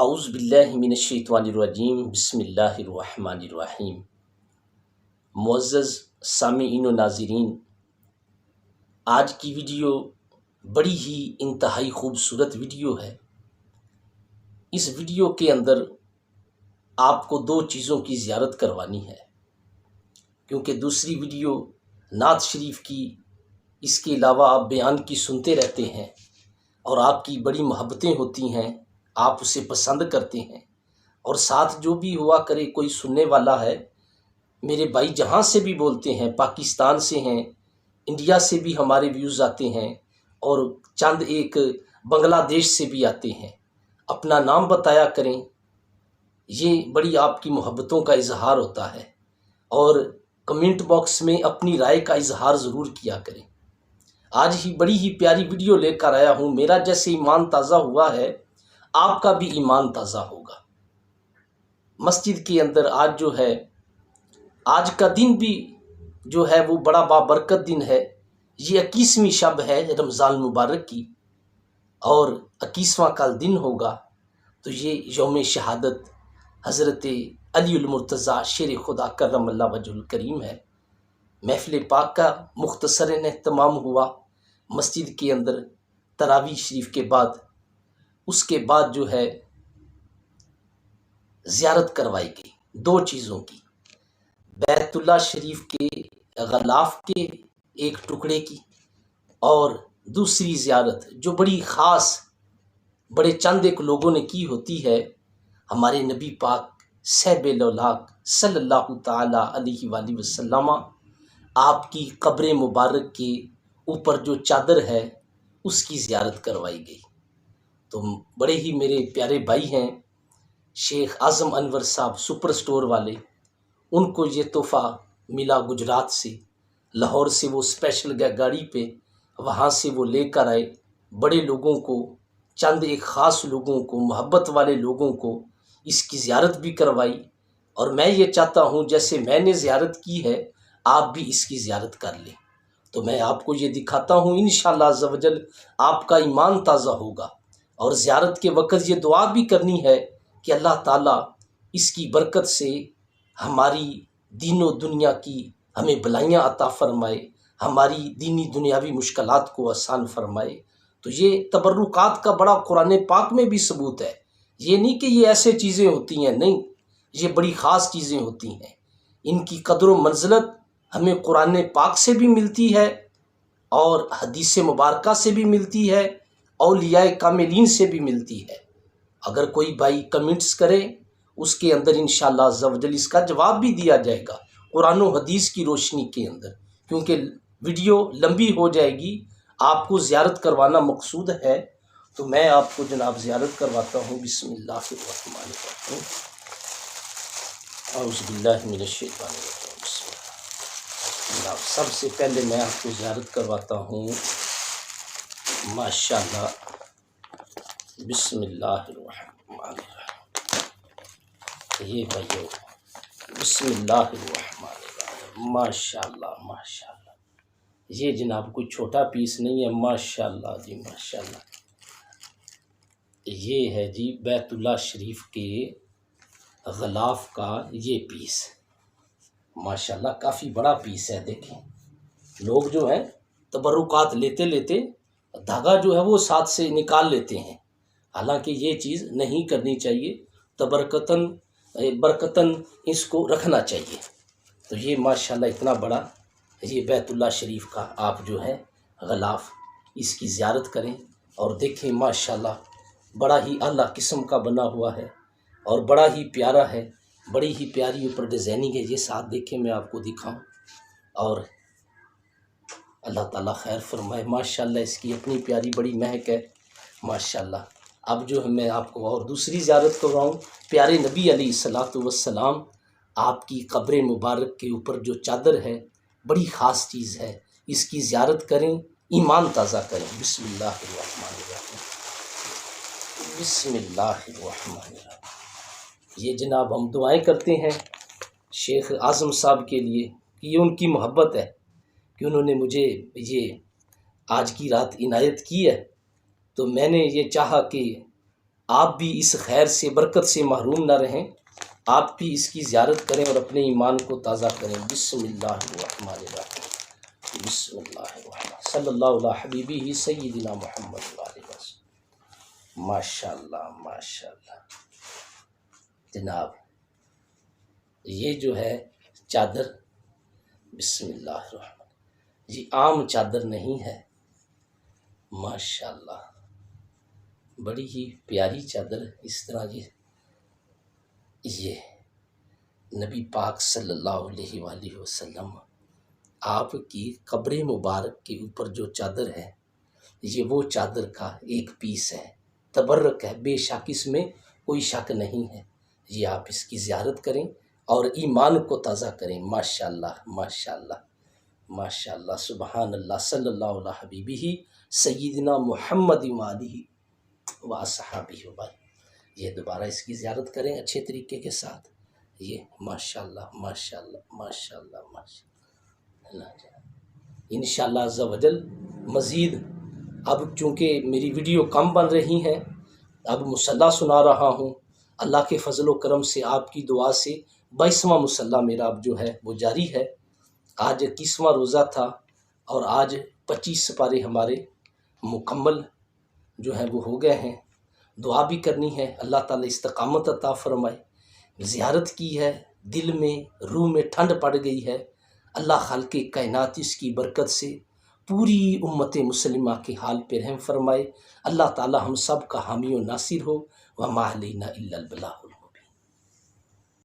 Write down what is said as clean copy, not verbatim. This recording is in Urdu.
اعوذ باللہ من الشیطان الرجیم بسم اللہ الرحمن الرحیم۔ معزز سامعین و ناظرین، آج کی ویڈیو بڑی ہی انتہائی خوبصورت ویڈیو ہے۔ اس ویڈیو کے اندر آپ کو دو چیزوں کی زیارت کروانی ہے، کیونکہ دوسری ویڈیو نعت شریف کی، اس کے علاوہ آپ بیان کی سنتے رہتے ہیں اور آپ کی بڑی محبتیں ہوتی ہیں، آپ اسے پسند کرتے ہیں، اور ساتھ جو بھی ہوا کرے کوئی سننے والا ہے، میرے بھائی جہاں سے بھی بولتے ہیں، پاکستان سے ہیں، انڈیا سے بھی ہمارے ویوز آتے ہیں، اور چند ایک بنگلہ دیش سے بھی آتے ہیں، اپنا نام بتایا کریں۔ یہ بڑی آپ کی محبتوں کا اظہار ہوتا ہے، اور کمنٹ باکس میں اپنی رائے کا اظہار ضرور کیا کریں۔ آج ہی بڑی ہی پیاری ویڈیو لے کر آیا ہوں۔ میرا جیسے ایمان تازہ ہوا ہے، آپ کا بھی ایمان تازہ ہوگا۔ مسجد کے اندر آج جو ہے، آج کا دن بھی جو ہے وہ بڑا بابرکت دن ہے۔ یہ 21ویں شب ہے رمضان المبارک کی، اور 21واں کل دن ہوگا، تو یہ یوم شہادت حضرت علی المرتضیٰ شیر خدا کرم اللہ وجہ الکریم ہے۔ محفل پاک کا مختصراً اہتمام ہوا مسجد کے اندر تراویح شریف کے بعد۔ اس کے بعد جو ہے زیارت کروائی گئی دو چیزوں کی، بیت اللہ شریف کے غلاف کے ایک ٹکڑے کی، اور دوسری زیارت جو بڑی خاص بڑے چند ایک لوگوں نے کی ہوتی ہے، ہمارے نبی پاک صاحب الاولاق صلی اللہ تعالیٰ علیہ وآلہ وسلم، آپ کی قبر مبارک کے اوپر جو چادر ہے اس کی زیارت کروائی گئی۔ تو بڑے ہی میرے پیارے بھائی ہیں شیخ اعظم انور صاحب سپر سٹور والے، ان کو یہ تحفہ ملا گجرات سے، لاہور سے وہ اسپیشل گاڑی پہ وہاں سے وہ لے کر آئے۔ بڑے لوگوں کو، چند ایک خاص لوگوں کو، محبت والے لوگوں کو اس کی زیارت بھی کروائی، اور میں یہ چاہتا ہوں جیسے میں نے زیارت کی ہے آپ بھی اس کی زیارت کر لیں۔ تو میں آپ کو یہ دکھاتا ہوں، انشاءاللہ عز و جل آپ کا ایمان تازہ ہوگا، اور زیارت کے وقت یہ دعا بھی کرنی ہے کہ اللہ تعالیٰ اس کی برکت سے ہماری دین و دنیا کی ہمیں بلائیاں عطا فرمائے، ہماری دینی دنیاوی مشکلات کو آسان فرمائے۔ تو یہ تبرکات کا بڑا قرآن پاک میں بھی ثبوت ہے۔ یہ نہیں کہ یہ ایسے چیزیں ہوتی ہیں، نہیں، یہ بڑی خاص چیزیں ہوتی ہیں۔ ان کی قدر و منزلت ہمیں قرآن پاک سے بھی ملتی ہے، اور حدیث مبارکہ سے بھی ملتی ہے، اولیاء کاملین سے بھی ملتی ہے۔ اگر کوئی بھائی کمنٹس کرے، اس کے اندر انشاءاللہ عز و جل اس کا جواب بھی دیا جائے گا قرآن و حدیث کی روشنی کے اندر، کیونکہ ویڈیو لمبی ہو جائے گی۔ آپ کو زیارت کروانا مقصود ہے، تو میں آپ کو جناب زیارت کرواتا ہوں۔ بسم اللہ الرحمن الرحیم، اعوذ باللہ من الشیطان الرجیم، بسم اللہ۔ سب سے پہلے میں آپ کو زیارت کرواتا ہوں، ماشاءاللہ، بسم اللہ الرحمن الرحیم۔ یہ بھائیو، بسم اللہ الرحمن الرحیم، ماشاءاللہ ماشاءاللہ۔ یہ جناب کوئی چھوٹا پیس نہیں ہے، ماشاءاللہ جی ماشاءاللہ۔ یہ ہے جی بیت اللہ شریف کے غلاف کا یہ پیس، ماشاءاللہ کافی بڑا پیس ہے۔ دیکھیں، لوگ جو ہیں تبرکات لیتے لیتے دھاگا جو ہے وہ ساتھ سے نکال لیتے ہیں، حالانکہ یہ چیز نہیں کرنی چاہیے، برکتاً اس کو رکھنا چاہیے۔ تو یہ ماشاءاللہ اتنا بڑا یہ بیت اللہ شریف کا آپ جو ہے غلاف، اس کی زیارت کریں، اور دیکھیں ماشاءاللہ بڑا ہی اعلیٰ قسم کا بنا ہوا ہے، اور بڑا ہی پیارا ہے، بڑی ہی پیاری اوپر ڈیزائننگ ہے۔ یہ ساتھ دیکھیں، میں آپ کو دکھاؤں، اور اللہ تعالیٰ خیر فرمائے۔ ماشاءاللہ اس کی اپنی پیاری بڑی مہک ہے، ماشاءاللہ۔ اب جو ہے میں آپ کو اور دوسری زیارت کرواؤں، پیارے نبی علیہ الصلاۃ والسلام، آپ کی قبر مبارک کے اوپر جو چادر ہے بڑی خاص چیز ہے، اس کی زیارت کریں، ایمان تازہ کریں۔ بسم اللہ الرحمن الرحیم، بسم اللہ الرحمن الرحیم۔ یہ جناب ہم دعائیں کرتے ہیں شیخ اعظم صاحب کے لیے، کہ یہ ان کی محبت ہے کہ انہوں نے مجھے یہ آج کی رات عنایت کی ہے، تو میں نے یہ چاہا کہ آپ بھی اس خیر سے برکت سے محروم نہ رہیں، آپ بھی اس کی زیارت کریں اور اپنے ایمان کو تازہ کریں۔ بسم اللہ الرحمن الرحیم، بسم اللہ الرحمن، صلی اللہ علیہ حبیبی سیدنا محمد علیہ وسلم۔ ماشاء اللہ ماشاء اللہ جناب، یہ جو ہے چادر، بسم اللہ الرحمن، یہ عام چادر نہیں ہے، ماشاء اللہ بڑی ہی پیاری چادر۔ اس طرح یہ نبی پاک صلی اللہ علیہ وآلہ وسلم آپ کی قبر مبارک کے اوپر جو چادر ہے، یہ وہ چادر کا ایک پیس ہے، تبرک ہے، بے شک اس میں کوئی شک نہیں ہے۔ یہ آپ اس کی زیارت کریں اور ایمان کو تازہ کریں۔ ماشاء اللہ ماشاء اللہ ماشاء اللہ، سبحان اللہ، صلی اللہ علیہ حبیبہ سیدنا محمد وآلہ وصحابہ وبارک۔ یہ دوبارہ اس کی زیارت کریں اچھے طریقے کے ساتھ۔ یہ ماشاء اللہ ماشاء اللہ ماشاء اللہ ماشاء اللہ، انشاءاللہ عز و جل مزید اب چونکہ میری ویڈیو کم بن رہی ہیں، اب مصلی سنا رہا ہوں، اللہ کے فضل و کرم سے آپ کی دعا سے 22واں مصلی میرا اب جو ہے وہ جاری ہے۔ آج 21واں روزہ تھا اور آج 25 سپارے ہمارے مکمل جو ہیں وہ ہو گئے ہیں۔ دعا بھی کرنی ہے، اللہ تعالی استقامت عطا فرمائے۔ زیارت کی ہے، دل میں روح میں ٹھنڈ پڑ گئی ہے، اللہ خالق کائنات اس کی برکت سے پوری امت مسلمہ کے حال پہ رحم فرمائے۔ اللہ تعالی ہم سب کا حامی و ناصر ہو۔ وما علینا الا البلاغ۔